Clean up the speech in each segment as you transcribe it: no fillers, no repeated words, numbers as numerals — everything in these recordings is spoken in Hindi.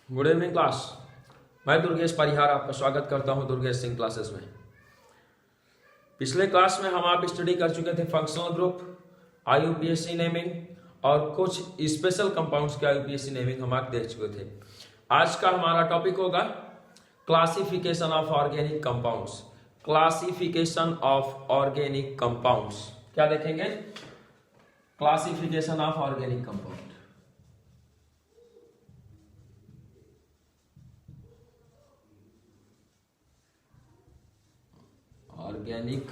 Good evening class. मैं दुर्गेश परिहार आपका स्वागत करता हूं दुर्गेश सिंह क्लासेस में। पिछले क्लास में हम आप स्टडी कर चुके थे फंक्शनल ग्रुप, आईयूपीएसी नेमिंग और कुछ स्पेशल कंपाउंड्स के आईयूपीएसी नेमिंग हम आप देख चुके थे। आज का हमारा टॉपिक होगा classification of organic compounds. Classification of organic compounds क्या देखेंगे? Classification of organic compound. Organic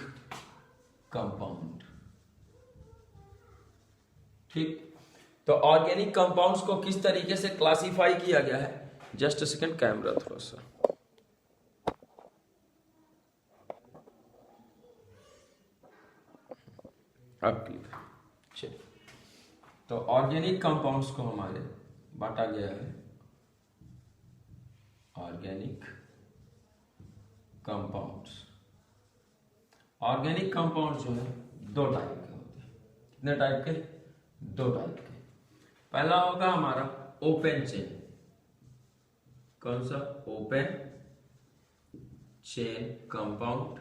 compound, ठीक। तो ऑर्गेनिक कंपाउंड्स को किस तरीके से क्लासिफाई किया गया है? जस्ट सेकंड, कैमरा थोड़ा सा। अब क्लियर। तो ऑर्गेनिक कंपाउंड्स को हमारे बांटा गया है ऑर्गेनिक कंपाउंड्स। ऑर्गेनिक कंपाउंड जो है दो टाइप के होते हैं। कितने टाइप के? दो टाइप के। पहला होगा हमारा ओपन चेन। कौन सा? Open chain compound.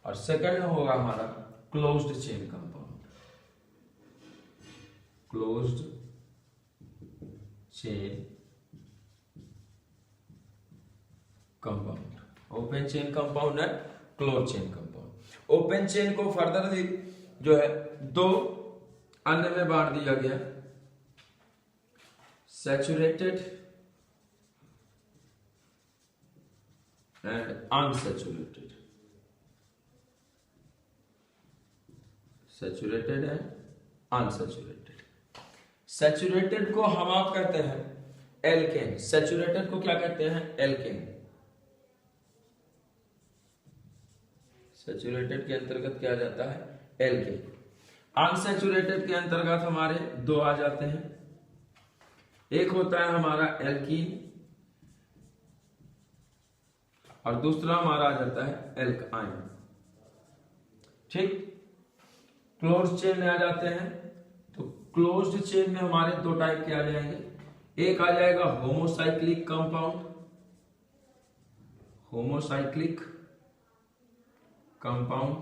और सेकंड होगा हमारा closed chain compound. Closed chain compound. Open chain compound है, close chain compound. Open chain को फर्दर जो है दो अन्य में बांट दिया गया, saturated and unsaturated. Saturated and unsaturated. Saturated को हम आप कहते हैं एल्केन। सैचुरेटेड को क्या कहते हैं? एल्केन। सैचुरेटेड के अंतर्गत क्या जाता है? एल्केन। अनसैचुरेटेड के अंतर्गत हमारे दो आ जाते हैं। एक होता है हमारा एल्कीन और दूसरा हमारा आ जाता है एल्काइन, ठीक। क्लोज्ड चेन में आ जाते हैं तो क्लोज्ड चेन में हमारे दो टाइप के आ जाएंगे। एक आ जाएगा होमोसाइक्लिक कंपाउंड, होमोसाइक्लिक कंपाउंड,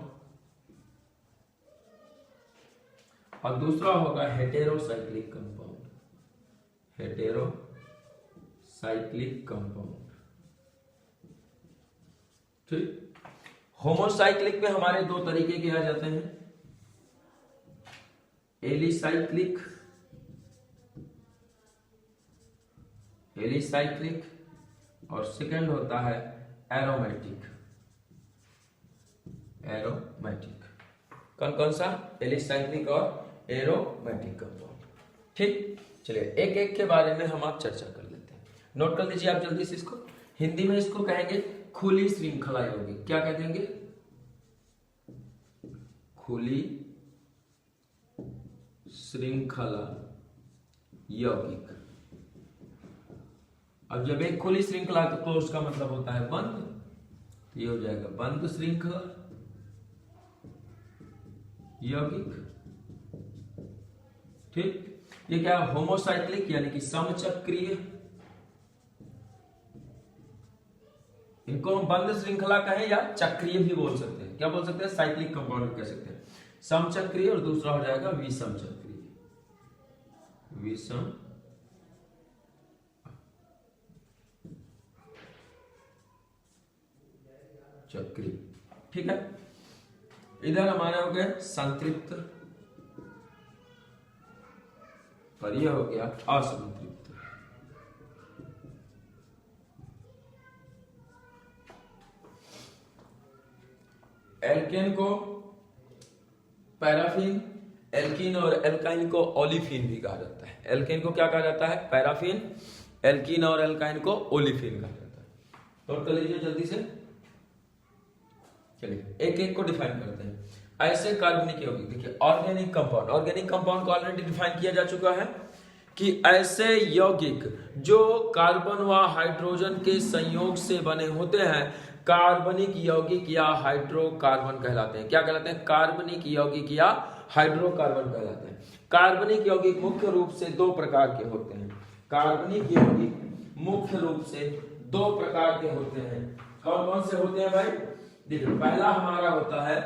और दूसरा होगा हेटेरोसाइक्लिक कंपाउंड। हेटेरोसाइक्लिक कंपाउंड, ठीक। होमोसाइक्लिक में हमारे दो तरीके के आ जाते हैं, एलिसाइक्लिक और सेकंड होता है एरोमेटिक। कौन कौन सा? एलिसाइक्लिक और एरोमेटिक कंपाउंड, ठीक। चलिए एक एक के बारे में हम आप चर्चा कर लेते हैं। नोट कर लीजिए आप जल्दी से इसको। हिंदी में इसको कहेंगे खुली श्रृंखला यौगिक। क्या कह देंगे? खुली श्रृंखला यौगिक। अब जब एक खुली श्रृंखला तो क्लोज का मतलब होता है बंद, तो ये हो जाएगा बंद श्रृंखला यौगिक, ठीक। ये क्या? होमोसाइक्लिक यानी कि समचक्रीय। इनको हम बंद श्रृंखला कहें या चक्रीय भी बोल सकते हैं। क्या बोल सकते हैं? साइक्लिक कंपाउंड कह सकते हैं। समचक्रीय और दूसरा हो जाएगा विषम चक्रीय। विषम चक्रीय, ठीक है। इधर हमारे हो गए संतृप्त, पर यह हो गया असंतृप्त। एल्केन को पैराफिन, एल्कीन और एल्काइन को ओलिफिन भी कहा जाता है। एल्केन को क्या कहा जाता है? पैराफिन। एल्कीन और एल्काइन को ओलिफिन कहा जाता है। नोट कर लीजिए जल्दी से। चलिए एक एक को डिफाइन करते हैं। ऐसे कार्बनिक यौगिक, देखिए ऑर्गेनिक कंपाउंड। ऑर्गेनिक कंपाउंड को ऑलरेडी डिफाइन किया जा चुका है कि ऐसे यौगिक जो कार्बन व हाइड्रोजन के संयोग से बने होते हैं कार्बनिक यौगिक या हाइड्रोकार्बन कहलाते हैं। क्या कहलाते हैं? कार्बनिक यौगिक या हाइड्रोकार्बन कहलाते हैं। कार्बनिक यौगिक मुख्य रूप से दो प्रकार के होते हैं। कार्बनिक यौगिक मुख्य रूप से दो प्रकार के होते हैं। कौन कौन से होते हैं भाई? देखो, पहला हमारा होता है,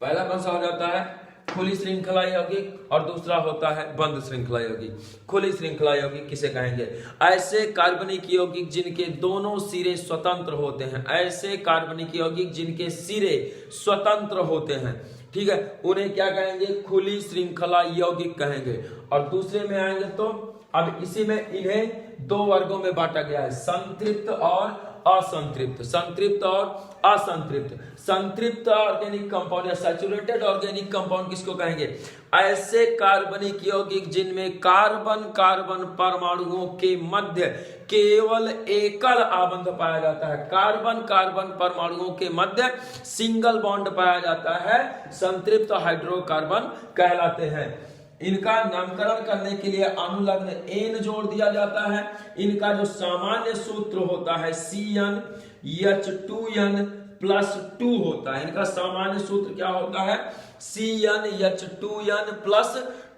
पहला कौन सा हो जाता है? खुली श्रृंखला यौगिक, और दूसरा होता है बंद श्रृंखला यौगिक। खुली श्रृंखला यौगिक किसे कहेंगे? ऐसे कार्बनिक यौगिक जिनके दोनों सिरे स्वतंत्र होते हैं, ऐसे कार्बनिक यौगिक जिनके सिरे स्वतंत्र होते हैं, ठीक है, उन्हें क्या कहेंगे? खुली श्रृंखला यौगिक कहेंगे। और दूसरे में आएंगे तो अब इसी में इन्हें दो वर्गों में बांटा गया है, संतृप्त और असंतृप्त। संतृप्त और असंतृप्त। संतृप्त ऑर्गेनिक कंपाउंड या सैचुरेटेड ऑर्गेनिक कंपाउंड किसको कहेंगे? ऐसे कार्बनिक यौगिक जिनमें कार्बन कार्बन परमाणुओं के मध्य केवल एकल आबंध पाया जाता है। कार्बन कार्बन परमाणुओं के मध्य सिंगल बॉन्ड पाया जाता है, संतृप्त हाइड्रोकार्बन कहलाते हैं। इनका नामकरण करने के लिए अनुलग्न एन जोड़ दिया जाता है। इनका जो सामान्य सूत्र होता है CnH2n + 2 होता है। इनका सामान्य सूत्र क्या होता है? CnH2n +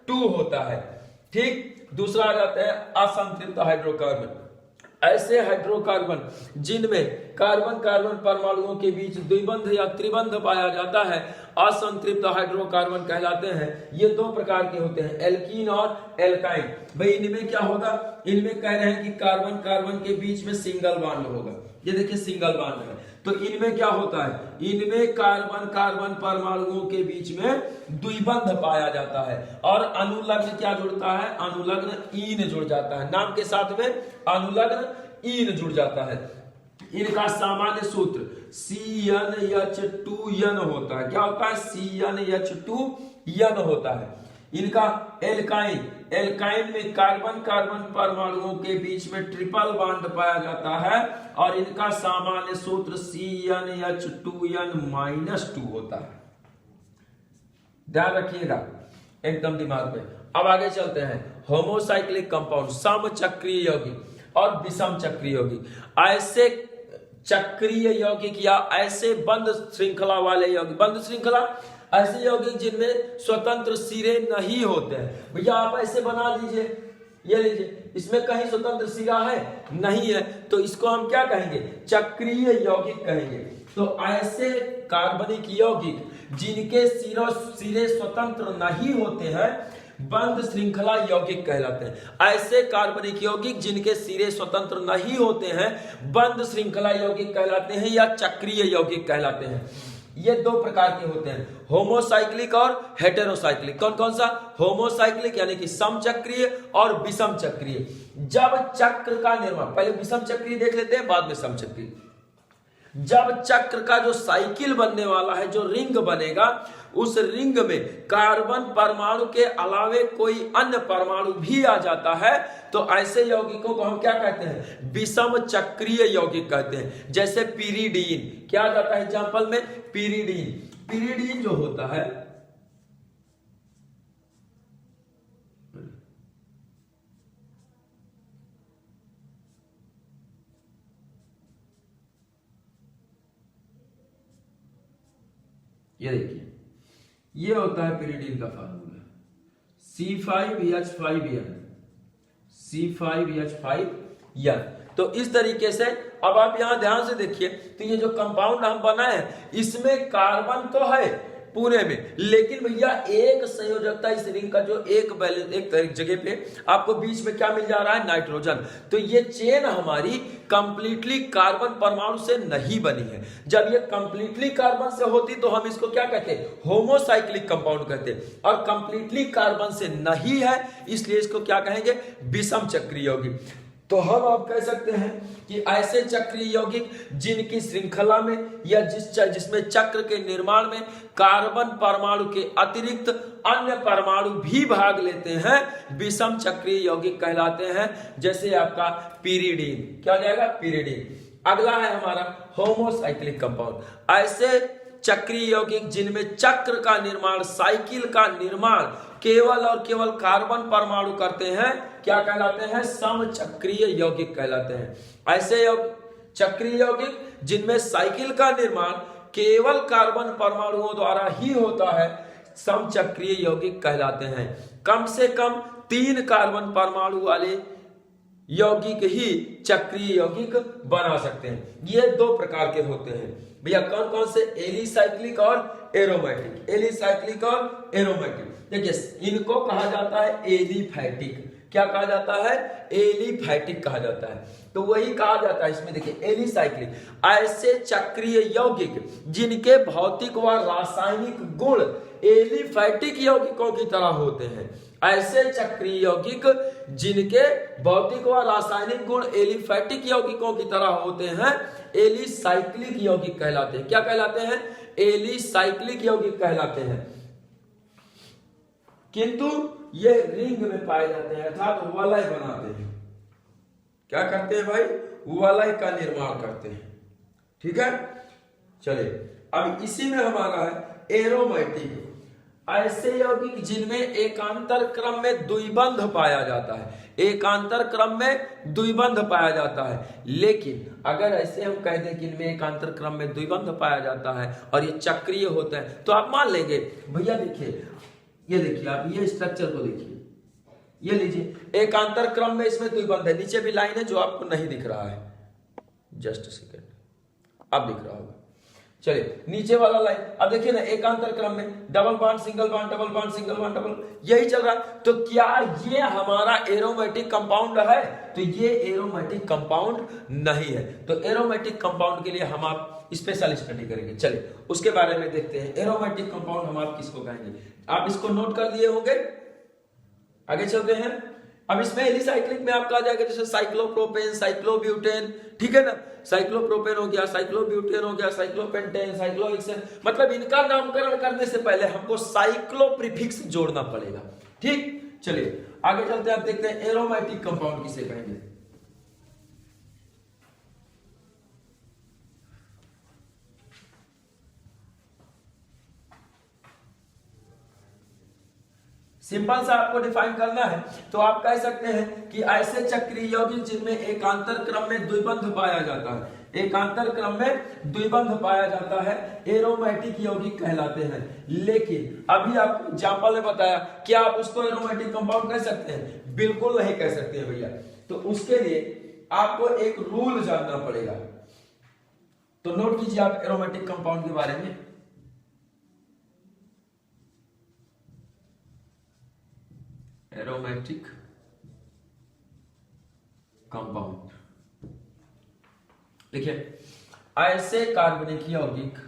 2 होता है। ठीक, दूसरा आ जाता है असंतृप्त हाइड्रोकार्बन। ऐसे हाइड्रोकार्बन जिनमें कार्बन कार्बन परमाणुओं के बीच द्विबंध या त्रिबंध पाया जाता है, असंतृप्त हाइड्रोकार्बन कहलाते हैं। ये दो प्रकार के होते हैं, एल्कीन और एल्काइन। भाई इनमें क्या होगा? इनमें कह रहे हैं कि कार्बन कार्बन के बीच में सिंगल बॉन्ड होगा। ये देखिए सिंगल बॉन्ड है, तो इनमें क्या होता है? इनमें कार्बन कार्बन परमाणुओं के बीच में द्विबंध पाया जाता है। और अनुलग्न क्या जुड़ता है? अनुलग्न ईन जुड़ जाता है। नाम के साथ में अनुलग्न ईन जुड़ जाता है। इनका सामान्य सूत्र CnH2n होता है। क्या होता है? CnH2n होता है। इनका एल्काइन, एल्काइन में कार्बन कार्बन परमाणुओं के बीच में ट्रिपल बॉन्ड पाया जाता है, और इनका सामान्य सूत्र CnH2n-2 होता है। ध्यान रखिएगा एकदम दिमाग में। अब आगे चलते हैं। होमोसाइक्लिक कंपाउंड, समचक्रीय यौगिक और विषम चक्रीय यौगिक। ऐसे चक्रीय यौगिक या ऐसे बंद श्रृंखला वाले यौगिक, बंद श्रृंखला ऐसे यौगिक जिनमें स्वतंत्र सिरे नहीं होते हैं। भैया आप ऐसे बना लीजिए, ये लीजिए, इसमें कहीं स्वतंत्र सिरा है? नहीं है, तो इसको हम क्या कहेंगे? चक्रीय यौगिक कहेंगे। तो ऐसे कार्बनिक यौगिक जिनके सिरे स्वतंत्र नहीं होते हैं, बंद श्रृंखला यौगिक कहलाते हैं। ऐसे कार्बनिक यौगिक जिनके सिरे स्वतंत्र नहीं होते हैं, बंद श्रृंखला यौगिक कहलाते हैं या चक्रीय यौगिक कहलाते हैं। ये दो प्रकार के होते हैं, होमोसाइक्लिक और हेटेरोसाइक्लिक। कौन कौन सा? होमोसाइक्लिक यानी कि समचक्रीय, और विषम चक्रीय। जब चक्र का निर्माण, पहले विषम चक्रीय देख लेते हैं, बाद में समचक्रीय। जब चक्र का जो साइकिल बनने वाला है, जो रिंग बनेगा, उस रिंग में कार्बन परमाणु के अलावे कोई अन्य परमाणु भी आ जाता है, तो ऐसे यौगिकों को हम क्या कहते हैं? विषम चक्रीय यौगिक कहते हैं। जैसे पीरिडीन, क्या आ जाता है एग्जांपल में? पीरिडीन। पीरिडीन जो होता है, ये देखिए, ये होता है पीरिडीन का फार्मूला C5H5n, C5H5n। तो इस तरीके से अब आप यहां ध्यान से देखिए, तो ये जो कंपाउंड हम बनाए हैं, इसमें कार्बन तो है पूरे में, लेकिन भैया एक संयोजकता इस रिंग का, जो एक जगह पे आपको बीच में क्या मिल जा रहा है? नाइट्रोजन। तो ये चेन हमारी कंप्लीटली कार्बन परमाणु से नहीं बनी है। जब ये कंप्लीटली कार्बन से होती तो हम इसको क्या कहते हैं? होमोसाइक्लिक कंपाउंड कहते हैं। और कंप्लीटली कार्बन से नहीं है, इसलिए इसको क्या कहेंगे? विषम चक्रीय यौगिक। तो हम आप कह सकते हैं कि ऐसे चक्रीय यौगिक जिनकी श्रृंखला में या जिसमें चक्र के निर्माण में कार्बन परमाणु के अतिरिक्त अन्य परमाणु भी भाग लेते हैं, विषम चक्रीय यौगिक कहलाते हैं। जैसे आपका पीरिडीन, क्या हो जाएगा? पीरिडीन। अगला है हमारा होमोसाइक्लिक कंपाउंड। ऐसे चक्रीय यौगिक जिनमें चक्र का निर्माण, साइकिल का निर्माण केवल और केवल कार्बन परमाणु करते हैं, क्या कहलाते हैं? समचक्रीय यौगिक कहलाते हैं। ऐसे चक्रीय यौगिक जिनमें साइकिल का निर्माण केवल कार्बन परमाणुओं द्वारा ही होता है, समचक्रीय यौगिक कहलाते हैं। कम से कम 3 कार्बन परमाणु वाले यौगिक ही चक्रीय यौगिक बना सकते हैं। ये 2 प्रकार के होते हैं भैया, कौन कौन से? एलिसाइक्लिक और एरोमेटिक। एलिसाइक्लिक और एरोमेटिक, देखिए इनको कहा जाता है एलिफैटिक। क्या कहा जाता है? एलिफैटिक कहा जाता है। तो वही कहा जाता है इसमें, देखिए एलिसाइक्लिक ऐसे चक्रीय यौगिक जिनके भौतिक व रासायनिक गुण एलिफैटिक यौगिकों की तरह होते हैं। ऐसे चक्रीय यौगिक जिनके भौतिक व रासायनिक गुण एलिफैटिक यौगिकों की तरह होते हैं एलिसाइक्लिक यौगिक कहलाते हैं। क्या कहलाते हैं? एलिसाइक्लिक यौगिक कहलाते हैं। किंतु ये रिंग में पाए जाते हैं, अर्थात वलय बनाते हैं। क्या करते हैं भाई? वलय का निर्माण करते हैं। ठीक है, चलिए अब इसी में हमारा है एरोमेटिक। ऐसे यौगिक जिनमें एकांतर क्रम में द्विबंध पाया जाता है। एकांतर क्रम में द्विबंध पाया जाता है, लेकिन अगर ऐसे हम कह दें कि इनमें एकांतर क्रम में द्विबंध पाया जाता है और ये चक्रीय होते हैं, तो आप मान लेंगे भैया देखिए, ये देखिए आप ये स्ट्रक्चर को देखिए, ये लीजिए एकांतर क्रम में इसमें द्विबंध है। नीचे भी लाइन है जो आपको नहीं दिख रहा है, जस्ट सेकेंड, अब दिख रहा होगा। चलिए नीचे वाला लाइन अब देखिए ना, एकांतर क्रम में double bond single bond double bond single bond double, यही चल रहा है। तो क्या ये हमारा एरोमेटिक कंपाउंड है? तो ये एरोमेटिक कंपाउंड नहीं है। तो एरोमेटिक कंपाउंड के लिए हम आप स्पेशल स्टडी करेंगे। चलिए उसके बारे में देखते हैं। एरोमेटिक कंपाउंड हम आप किसको कहेंगे? आप इसको नोट कर लिए होंगे। आगे चलते हैं। अब इसमें एलिसाइक्लिक में आप कहा जाएगा जैसे साइक्लोप्रोपेन, साइक्लोब्यूटेन, ठीक है ना, साइक्लोप्रोपेन हो गया, साइक्लोब्यूटेन हो गया, साइक्लोपेंटेन, साइक्लोहेक्सेन, मतलब इनका नामकरण करने से पहले हमको साइक्लो प्रीफिक्स जोड़ना पड़ेगा। ठीक, चलिए आगे चलते हैं। आप देखते हैं एरोमेटिक कंपाउंड किसे कहेंगे। सिंपल सा आपको डिफाइन करना है तो आप कह सकते हैं कि ऐसे चक्रीय यौगिक जिनमें एकांतर क्रम में द्विबंध पाया जाता है, एकांतर क्रम में द्विबंध पाया जाता है, एरोमेटिक यौगिक कहलाते हैं। लेकिन अभी आपको एग्जांपल में बताया, क्या आप उसको एरोमेटिक कंपाउंड कह सकते हैं? बिल्कुल नहीं कह सकते हैं भैया। तो उसके लिए आपको एक रूल जानना पड़ेगा। तो नोट कीजिए आप एरोमेटिक कंपाउंड के बारे में। एरोमेटिक कंपाउंड देखिए, ऐसे कार्बनिक यौगिक,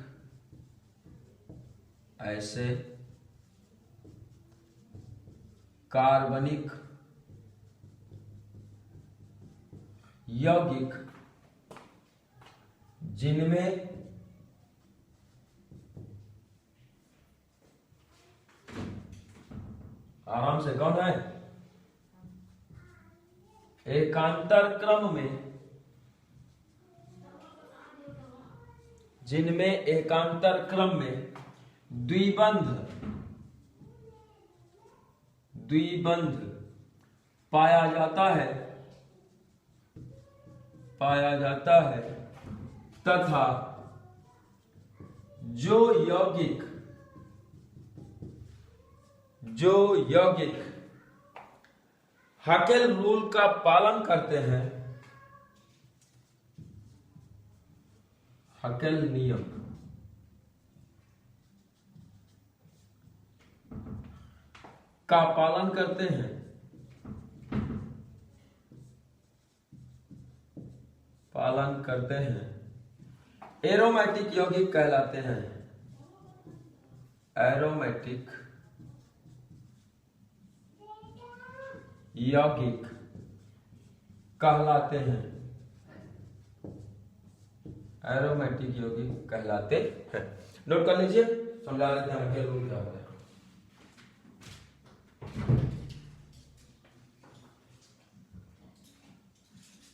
ऐसे कार्बनिक यौगिक जिनमें आराम से कौन है, एकांतर क्रम में, जिनमें एकांतर क्रम में द्विबंध पाया जाता है तथा जो यौगिक हकेल रूल का पालन करते हैं, हकेल नियम का पालन करते हैं, एरोमेटिक यौगिक कहलाते हैं। एरोमेटिक यौगिक कहलाते हैं, एरोमेटिक यौगिक कहलाते हैं। नोट कर लीजिए, समझा लेते हैं हकेल रूल क्या होता है।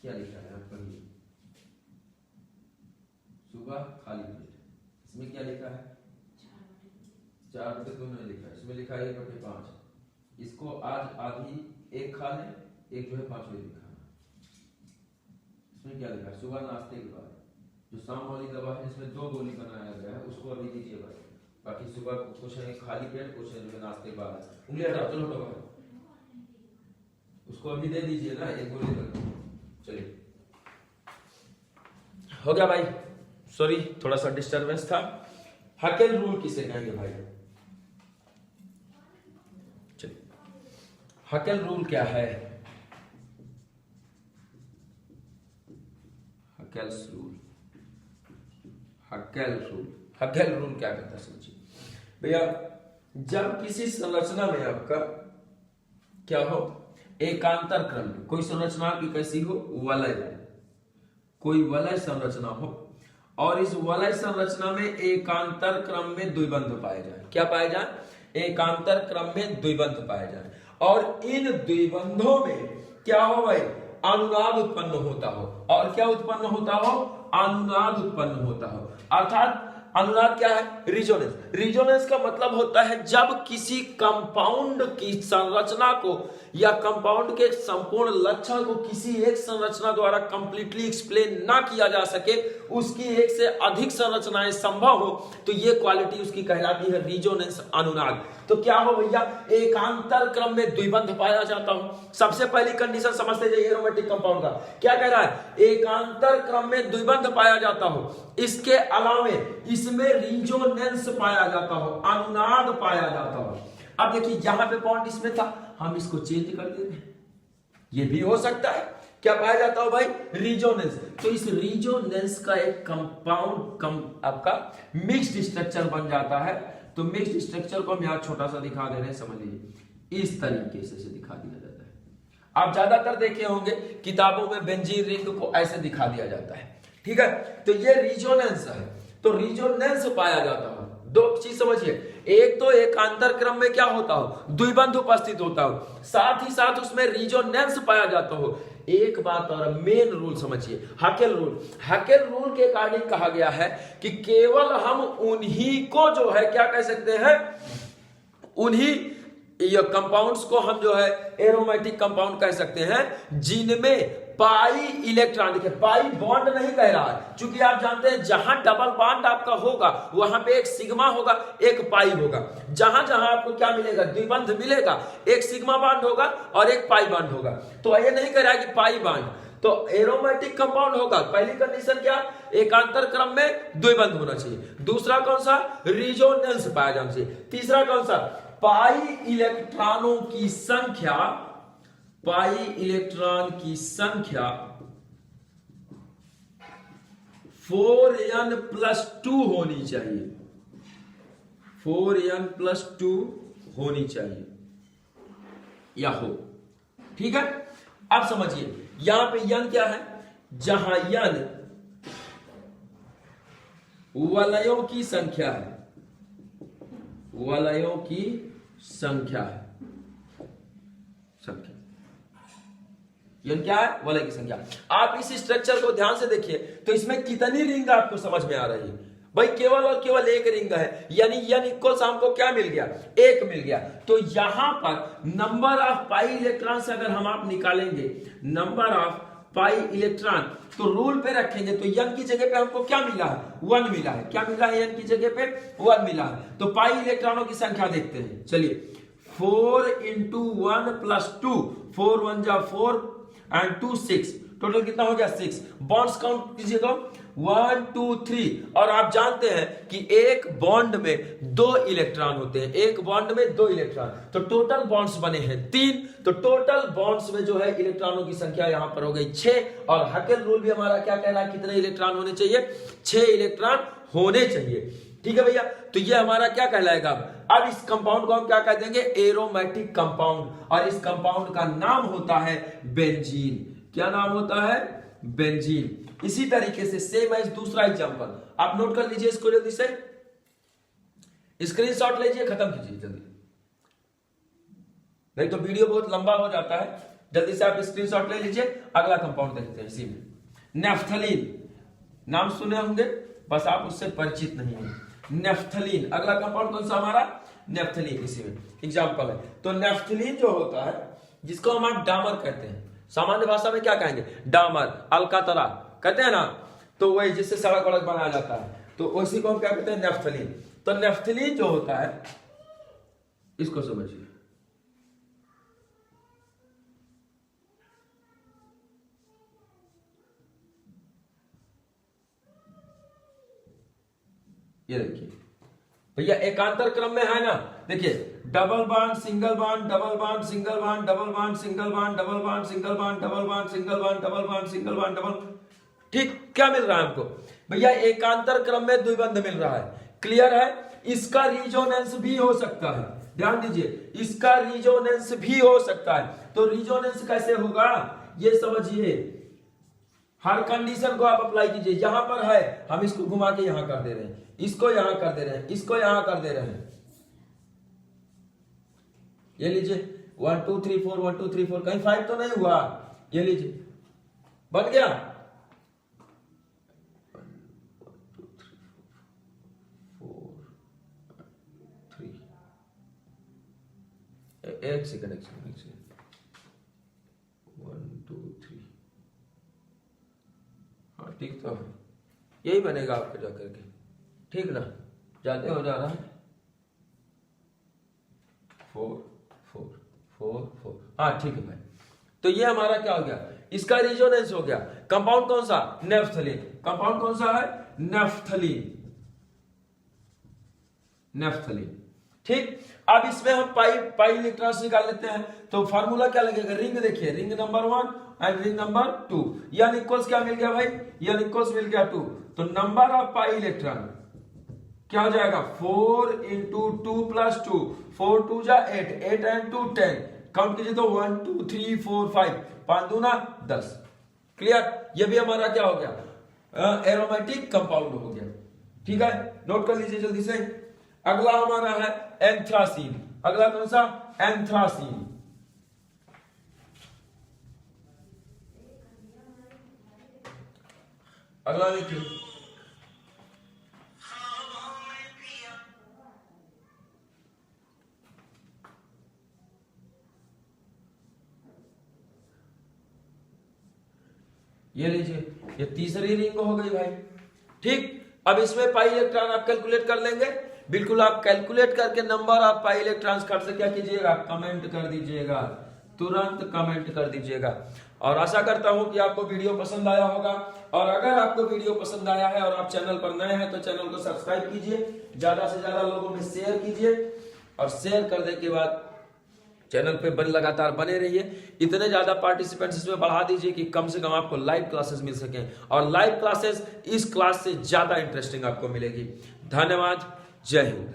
क्या लिखा है आप पढ़िए। सुबह खाली पेट, इसमें क्या लिखा है? 4/2 नहीं लिखा है, इसमें लिखा है 1/5। इसको आज आधी एक खा ले, एक जो है 5 बजे खाना। इसमें क्या लिखा है? सुबह नाश्ते के बाद जो शाम वाली दवा है इसमें 2 गोली बनाया गया है, उसको अभी दीजिए भाई, बाकी सुबह कुछ नहीं, खाली पेट कुछ नहीं, नाश्ते के बाद उंगली हटाओ, चलो हटाओ, उसको अभी दे दीजिए ना एक गोली तक। चलिए हो गया भाई, सॉरी थोड़ा सा डिस्टरबेंस था। हकेल रूल किसे कहेंगे भाई? चलिए हकेल रूल क्या है? Hückel rule, Hückel rule, Hückel rule क्या कहता है समझिए भैया। जब किसी संरचना में आपका क्या हो, एकांतर क्रम में कोई संरचना की कैसी हो, वलय, कोई वलय संरचना हो और इस वलय संरचना में एकांतर क्रम में द्विबंध पाए जाए। क्या पाए जाए? एकांतर क्रम में द्विबंध पाए जाए और इन द्विबंधों में क्या हो भाई, अनुनाद उत्पन्न होता हो। और क्या उत्पन्न होता हो? अनुनाद उत्पन्न होता हो। अर्थात अनुनाद क्या है? रिजोनेंस। रिजोनेंस का मतलब होता है जब किसी कंपाउंड की संरचना को या कंपाउंड के संपूर्ण लक्षण को किसी एक संरचना द्वारा कंप्लीटली एक्सप्लेन ना किया जा सके, उसकी एक से अधिक संरचनाएं संभव हो, तो ये क्वालिटी उसकी कहलाती है रिजोनेंस, अनुनाद। तो क्या हो भैया, एकांतर क्रम में द्विबंध पाया जाता हो। सबसे पहली कंडीशन समझते जाइए एरोमेटिक कंपाउंड का। क्या कह रहा है? एकांतर क्रम में द्विबंध पाया जाता हो, इसके अलावे इसमें रिजोनेंस पाया जाता हो, अनुनाद पाया जाता हो। अब देखिए यहां पे बॉन्ड इसमें था, हम इसको चेंज कर देते हैं, ये भी हो सकता है। क्या पाया जाता हो भाई? रिजोनेंस। तो इस रिजोनेंस का एक कंपाउंड आपका मिक्स्ड स्ट्रक्चर बन जाता है। तो मिक्स्ड स्ट्रक्चर को हम यहां छोटा सा दिखा दे रहे हैं, समझ लीजिए इस तरीके से दिखा दिया जाता है। आप ज्यादातर देखे होंगे किताबों में बेंजीन रिंग को ऐसे दिखा दिया जाता है, ठीक है। तो ये रिजोनेंस है, तो रिजोनेंस पाया जाता है। दो चीज समझिए, एक तो एकांतर क्रम में क्या होता हो, द्विबंध उपस्थित होता हो, साथ ही साथ उसमें रिजोनेंस पाया जाता हो। एक बात और मेन रूल समझिए, हकेल रूल। हकेल रूल के अकॉर्डिंग कहा गया है कि केवल हम उन्हीं को जो है क्या कह सकते हैं, उन्हीं ये कंपाउंड्स को हम जो है एरोमेटिक कंपाउंड कह सकते हैं जिनमें पाई इलेक्ट्रॉन, देखिए पाई बॉन्ड नहीं कह रहा है, क्योंकि आप जानते हैं जहां डबल बॉन्ड आपका होगा वहां पे एक सिग्मा होगा, एक पाई होगा। जहां जहां आपको क्या मिलेगा, द्विबंध मिलेगा, एक सिग्मा बॉन्ड होगा और एक पाई बॉन्ड होगा। तो ये नहीं कह रहा है कि पाई बॉन्ड, तो एरोमेटिक कंपाउंड होगा। पहली कंडीशन क्या, एकांतर क्रम में द्विबंध होना चाहिए। दूसरा कौन सा, रिजोनेंस पाया जाना चाहिए। तीसरा कौन सा, पाई इलेक्ट्रॉनों की संख्या, पाई इलेक्ट्रॉन की संख्या 4n+2 होनी चाहिए, 4n+2 होनी चाहिए या हो, ठीक है। अब समझिए यहां पे n क्या है, जहां n वलयों की संख्या है, वलयों की संख्या है, संख्या यह क्या है, वलय की संख्या। आप इस स्ट्रक्चर को ध्यान से देखिए तो इसमें कितनी रिंग आपको समझ में आ रही है भाई, केवल और केवल एक रिंग है, यानी n इक्वल्स हमको क्या मिल गया, एक मिल गया। तो यहां पर नंबर ऑफ पाई इलेक्ट्रॉन से अगर हम आप निकालेंगे नंबर ऑफ पाई इलेक्ट्रॉन, तो रूल पे रखेंगे तो n की जगह पे हमको क्या मिला है, 1 मिला है। क्या मिला है, n की जगह पे 1 मिला है। तो पाई इलेक्ट्रॉनों की संख्या देखते हैं, चलिए 4 × 1 + 2, 4 × 1 = 4 एंड 2 6, टोटल कितना हो गया 6। बॉन्ड्स काउंट कीजिए तो 1 2 3, और आप जानते हैं कि एक बॉन्ड में 2 इलेक्ट्रॉन होते हैं, एक बॉन्ड में 2 इलेक्ट्रॉन, तो टोटल बॉन्ड्स बने हैं 3। तो टोटल बॉन्ड्स में जो है इलेक्ट्रॉनों की संख्या यहां पर हो गई 6। और हकेल रूल भी हमारा क्या कह रहा है, कितने इलेक्ट्रॉन होने चाहिए, 6 इलेक्ट्रॉन होने चाहिए, ठीक है भैया। तो ये हमारा क्या कहलाएगा, अब इस कंपाउंड को हम क्या कह देंगे, एरोमेटिक कंपाउंड, और इस कंपाउंड का नाम होता है बेंजीन। क्या नाम होता है, बेंजीन। इसी तरीके से सेम एज दूसरा एग्जांपल आप नोट कर लीजिए इसको, जल्दी से स्क्रीनशॉट लीजिए, खत्म कीजिए जल्दी, नहीं तो वीडियो बहुत लंबा हो जाता है। जल्दी से आप स्क्रीनशॉट ले लीजिए। अगला कंपाउंड देखते हैं, इसी में नेफ्थलीन, नाम सुने होंगे बस आप उससे परिचित नहीं हैं। नेफ्थलीन, अगला कंपाउंड कौन सा हमारा, नेफ्थलीन, इसी में एग्जांपल है। तो नेफ्थलीन जो होता है, जिसको हम आप डामर कहते हैं, सामान्य भाषा में क्या कहेंगे, डामर, अलकातरा कहते हैं ना, तो वही जिससे सड़क वड़क बनाया जाता है, तो उसी को हम क्या कहते हैं, नेफ्थलीन। तो नेफ्थलीन जो होता है, इसको समझिए, ये देखिए भैया एकांतर क्रम में है ना, देखिए double bond single bond, double bond single bond, double bond single bond, double bond single bond, double bond single bond, double bond single bond, double, ठीक, क्या मिल रहा है हमको भैया? एकांतर क्रम में द्विबंध मिल रहा है। क्लियर है? इसका रिजोनेंस भी हो सकता है, ध्यान दीजिए, इसका रिजोनेंस भी हो सकता है। तो रिजोनेंस कैसे होगा ये समझिए, हर कंडीशन को आप अप्लाई कीजिए। यहां पर है, हम इसको घुमा के यहां कर दे रहे हैं, इसको यहां कर दे रहे हैं, इसको यहां कर दे रहे हैं। ये लीजिए 1 2 3 4, 1 2 3 4, कहीं 5 तो नहीं हुआ? ये लीजिए, बन गया। 1 2 3 4 3, एक सेकंड 1 2 3, हाँ ठीक तो है, यही बनेगा आपके जाकर के, ठीक ना? ज्यादा हो जा रहा है 4 4 4 4, हाँ ठीक है भाई। तो ये हमारा क्या हो गया? इसका रिजोनेंस हो गया। कंपाउंड कौन सा? नेफ्थलीन। कंपाउंड कौन सा है? नेफ्थलीन, नेफ्थलीन, ठीक। अब इसमें हम पाई इलेक्ट्रॉन्स निकाल लेते हैं। तो फार्मूला क्या लगेगा? रिंग देखिए, ring number 1 and ring number 2, यानी इक्वल्स क्या मिल गया भाई? यानी इक्वल्स मिल गया 2। तो नंबर ऑफ पाई इलेक्ट्रॉन क्या हो जाएगा? 4 इंटू 2 प्लस 2, 4 2 जा 8, 8 एंड 2 10, काउंट कीजिए तो 1 2 3 4 5, 5 दूना 10। क्लियर? ये भी हमारा क्या हो गया? एरोमेटिक कंपाउंड हो गया। ठीक है, नोट कर लीजिए जल्दी से। अगला हमारा है एंथ्रासीन। अगला कौन सा? एंथ्रासीन। अगला देखिए, ये लीजिए, ये तीसरी रिंग हो गई भाई। ठीक, अब इसमें पाई इलेक्ट्रॉन आप कैलकुलेट कर लेंगे। बिल्कुल, आप कैलकुलेट करके नंबर ऑफ पाई इलेक्ट्रॉन्स कर से क्या कीजिएगा? कमेंट कर दीजिएगा, तुरंत कमेंट कर दीजिएगा। और आशा करता हूं कि आपको वीडियो पसंद आया होगा। और अगर आपको वीडियो पसंद आया है और आप चैनल पर नए हैं तो चैनल को सब्सक्राइब कीजिए, ज्यादा से ज्यादा लोगों में शेयर कीजिए, और शेयर करने के बाद चैनल पे लगातार बने रहिए। इतने ज्यादा पार्टिसिपेंट्स इसमें बढ़ा दीजिए कि कम से कम आपको लाइव क्लासेस मिल सके, और लाइव क्लासेस इस क्लास से ज्यादा इंटरेस्टिंग आपको मिलेगी। धन्यवाद, जय हिंद।